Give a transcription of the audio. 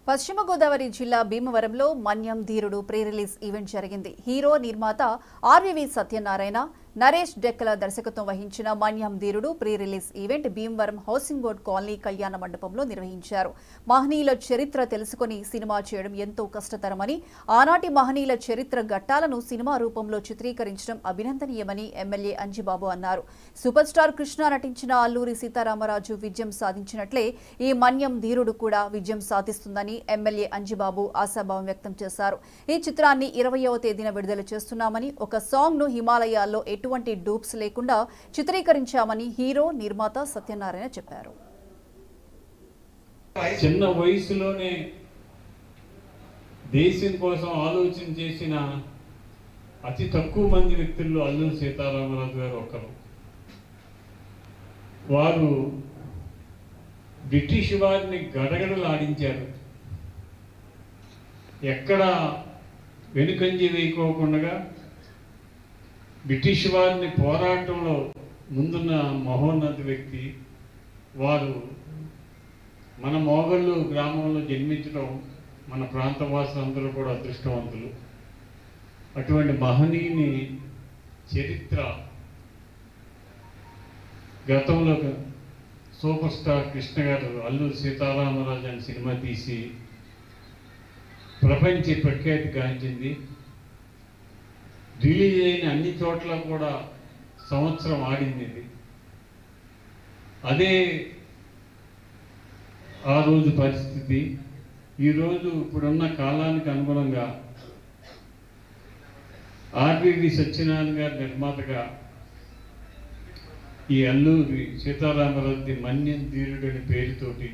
పశ్చిమ గోదావరి జిల్లా భీమవరంలో మన్యం ధీరుడు ప్రీ రిలీజ్ ఈవెంట్ జరిగింది. హీరో నిర్మాత ఆర్వీవి సత్యనారాయణ, నరేష్ డెక్కల దర్శకత్వం వహించిన మన్యం ధీరుడు pre release event Bhimavaram housing board colony కళ్యాణ మండపంలో నిర్వహించారు. మహనీయుల చరిత్ర తెలుసుకుని సినిమా చేయడం ఎంతో కష్టతరమని, ఆనాటి మహనీయుల చరిత్ర ఘట్టాలను సినిమా రూపంలో చిత్రీకరించడం అభినందనీయమని ఎమ్మెల్యే అంజిబాబు అన్నారు. సూపర్ స్టార్ కృష్ణ నటించిన అల్లూరి సీతారామరాజు విజయం సాధించినట్లే ఈ మన్యం ధీరుడు కూడా విజయం సాధిస్తుందని ఎమ్మెల్యే అంజిబాబు ఆశాభావం వ్యక్తం చేశారు. ఈ చిత్రాన్ని 20వ తేదీన విడుదల చేస్తున్నామని, ఒక సాంగ్ ను హిమాలయాల్లో ఎటువంటి డూప్స్ లేకుండా చిత్రీకరించామని హీరో నిర్మాత సత్యనారాయణ చెప్పారు. చిన్న వయసులోనే దేశం కోసం ఆలోచన చేసిన అతి తక్కువ మంది వ్యక్తుల్లో అల్లూరి సీతారామరాజు గారు ఒకరు. వారు బ్రిటిష్ వారిని గడగడలాడించారు. ఎక్కడ వెనుకంజి వేయకోకుండా బ్రిటిష్ వారిని పోరాటంలో ముందున్న మహోన్నత వ్యక్తి వారు. మన మోగళ్ళు గ్రామంలో జన్మించడం మన ప్రాంతవాసులందరూ కూడా అదృష్టవంతులు. అటువంటి మహనీయుని చరిత్ర గతంలో సూపర్ స్టార్ కృష్ణ గారు అల్లూరి సీతారామరాజు అనే సినిమా తీసి ప్రపంచ ప్రఖ్యాతి గాంచింది. రిలీజ్ అయిన అన్ని చోట్ల కూడా సంవత్సరం ఆడింది. అదే ఆ రోజు పరిస్థితి. ఈరోజు ఇప్పుడున్న కాలానికి అనుగుణంగా ఆర్వీవి సత్యనారాయణ గారి నిర్మాతగా ఈ అల్లూరి సీతారామరాజు మన్యం ధీరుడు అనే పేరుతోటి